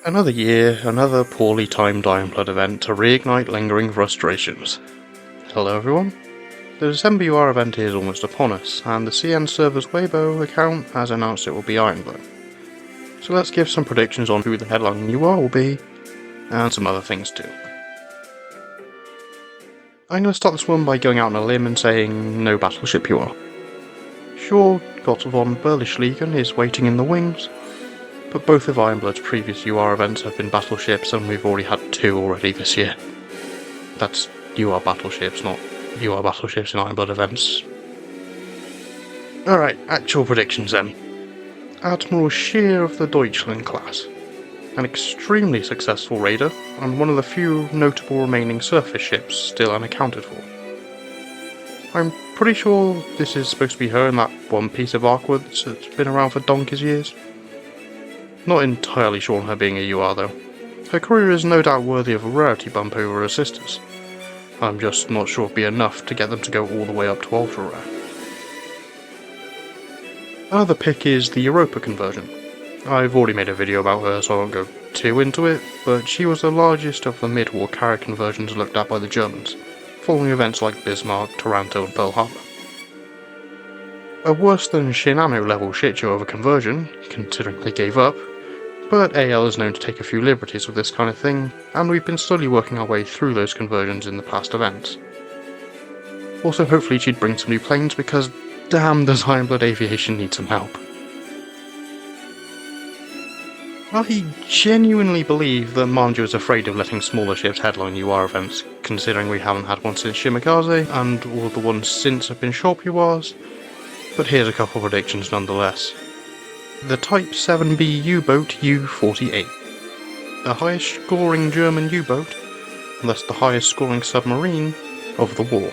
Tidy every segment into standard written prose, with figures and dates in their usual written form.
Another year, another poorly timed Ironblood event to reignite lingering frustrations. Hello everyone. The December UR event is almost upon us, and the CN server's Weibo account has announced it will be Ironblood. So let's give some predictions on who the headline UR will be, and some other things too. I'm going to start this one by going out on a limb and saying no battleship UR. Sure, Gott von Berlichliegen is waiting in the wings, but both of Ironblood's previous UR events have been battleships, and we've already had two already this year. That's UR battleships, not UR battleships in Ironblood events. Alright, actual predictions then. Admiral Scheer of the Deutschland class. An extremely successful raider, and one of the few notable remaining surface ships still unaccounted for. I'm pretty sure this is supposed to be her in that one piece of Aqua that's been around for donkey's years. Not entirely sure on her being a UR though. Her career is no doubt worthy of a rarity bump over her sisters. I'm just not sure it'd be enough to get them to go all the way up to ultra rare. Another pick is the Europa conversion. I've already made a video about her, so I won't go too into it, but she was the largest of the mid-war carrier conversions looked at by the Germans, following events like Bismarck, Taranto and Pearl Harbor. A worse than Shinano level shitshow of a conversion, considering they gave up, but AL is known to take a few liberties with this kind of thing, and we've been slowly working our way through those conversions in the past events. Also, hopefully she'd bring some new planes, because damn does Ironblood Aviation need some help. I genuinely believe that Manju is afraid of letting smaller ships headline UR events, considering we haven't had one since Shimakaze, and all the ones since have been shop URs, but here's a couple predictions nonetheless. The Type 7B U-boat U-48. The highest scoring German U-boat, and thus the highest scoring submarine of the war.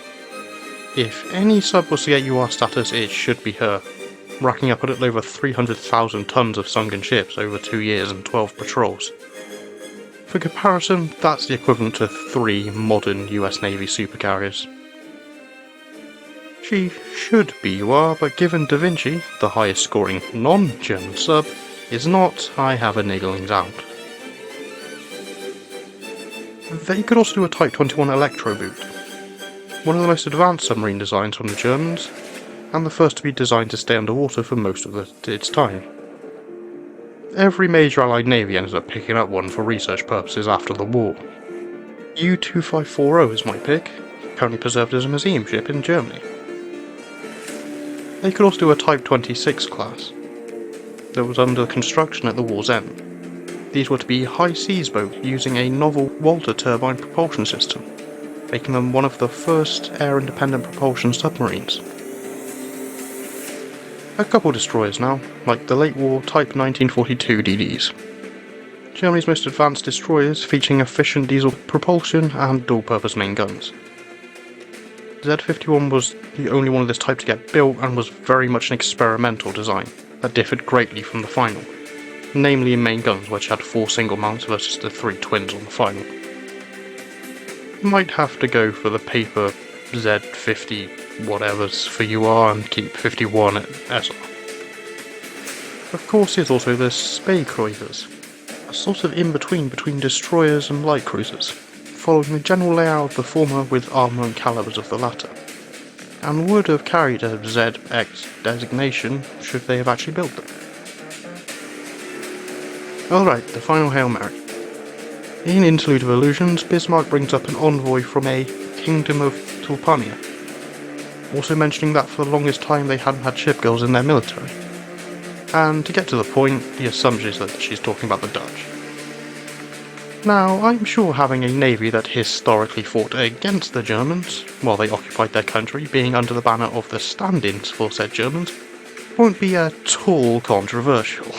If any sub was to get UR status, it should be her, racking up a little over 300,000 tons of sunken ships over 2 years and 12 patrols. For comparison, that's the equivalent to 3 modern US Navy supercarriers. She should be UR, but given Da Vinci, the highest scoring non-German sub, is not, I have a niggling doubt. They could also do a Type 21 Electro boot, one of the most advanced submarine designs from the Germans, and the first to be designed to stay underwater for most of its time. Every major Allied navy ended up picking up one for research purposes after the war. U-2540 is my pick, currently preserved as a museum ship in Germany. They could also do a Type 26 class that was under construction at the war's end. These were to be high seas boats using a novel Walter turbine propulsion system, making them one of the first air-independent propulsion submarines. A couple destroyers now, like the late war Type 1942 DDs. Germany's most advanced destroyers featuring efficient diesel propulsion and dual-purpose main guns. Z-51 was the only one of this type to get built and was very much an experimental design that differed greatly from the final, namely in main guns which had 4 single mounts versus the 3 twins on the final. Might have to go for the paper Z50 whatevers for UR and keep 51 at SR. Of course, there's also the Spey Cruisers, a sort of in-between between destroyers and light cruisers, following the general layout of the former with armament calibers of the latter, and would have carried a ZX designation should they have actually built them. Alright, the final Hail Mary. In Interlude of Illusions, Bismarck brings up an envoy from a Kingdom of Tulpania, also mentioning that for the longest time they hadn't had ship girls in their military. And to get to the point, the assumption is that she's talking about the Dutch. Now, I'm sure having a navy that historically fought against the Germans, while they occupied their country, being under the banner of the stand-ins for said Germans, won't be at all controversial.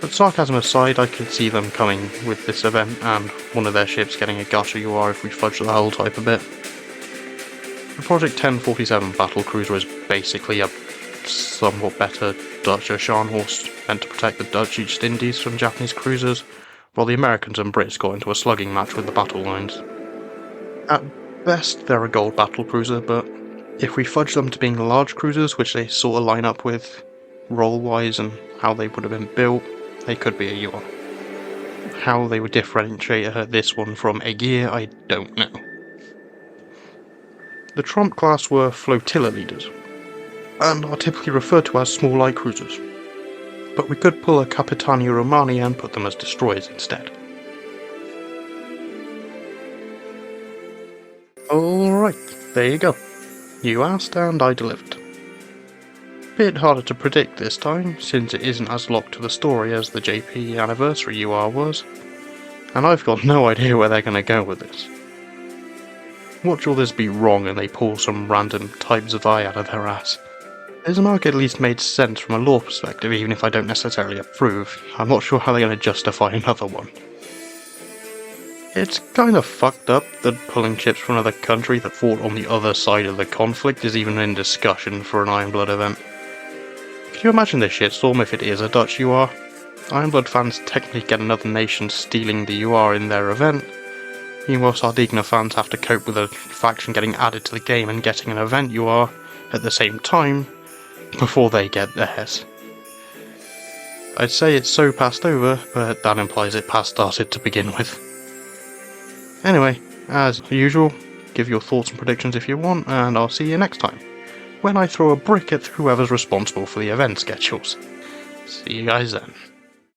But sarcasm aside, I could see them coming with this event and one of their ships getting a Gasha UR if we fudge the hull type a bit. The Project 1047 battlecruiser is basically a somewhat better Dutch Scharnhorst meant to protect the Dutch East Indies from Japanese cruisers, while the Americans and Brits got into a slugging match with the battle lines. At best, they're a gold battlecruiser, but if we fudge them to being large cruisers, which they sort of line up with role-wise and how they would have been built, they could be a UR. How they would differentiate this one from a gear, I don't know. The Trump class were flotilla leaders, and are typically referred to as small light cruisers, but we could pull a Capitania Romani and put them as destroyers instead. Alright, there you go. You asked and I delivered. Bit harder to predict this time, since it isn't as locked to the story as the JP Anniversary UR was, and I've got no idea where they're going to go with this. Watch all this be wrong and they pull some random types of eye out of their ass. This arc at least made sense from a lore perspective, even if I don't necessarily approve. I'm not sure how they're going to justify another one. It's kind of fucked up that pulling ships from another country that fought on the other side of the conflict is even in discussion for an Ironblood event. Can you imagine this shitstorm if it is a Dutch UR? Ironblood fans technically get another nation stealing the UR in their event. Meanwhile, Sardinia fans have to cope with a faction getting added to the game and getting an event UR at the same time before they get theirs. I'd say it's so passed over, but that implies it past started to begin with. Anyway, as usual, give your thoughts and predictions if you want, and I'll see you next time, when I throw a brick at whoever's responsible for the event schedules. See you guys then.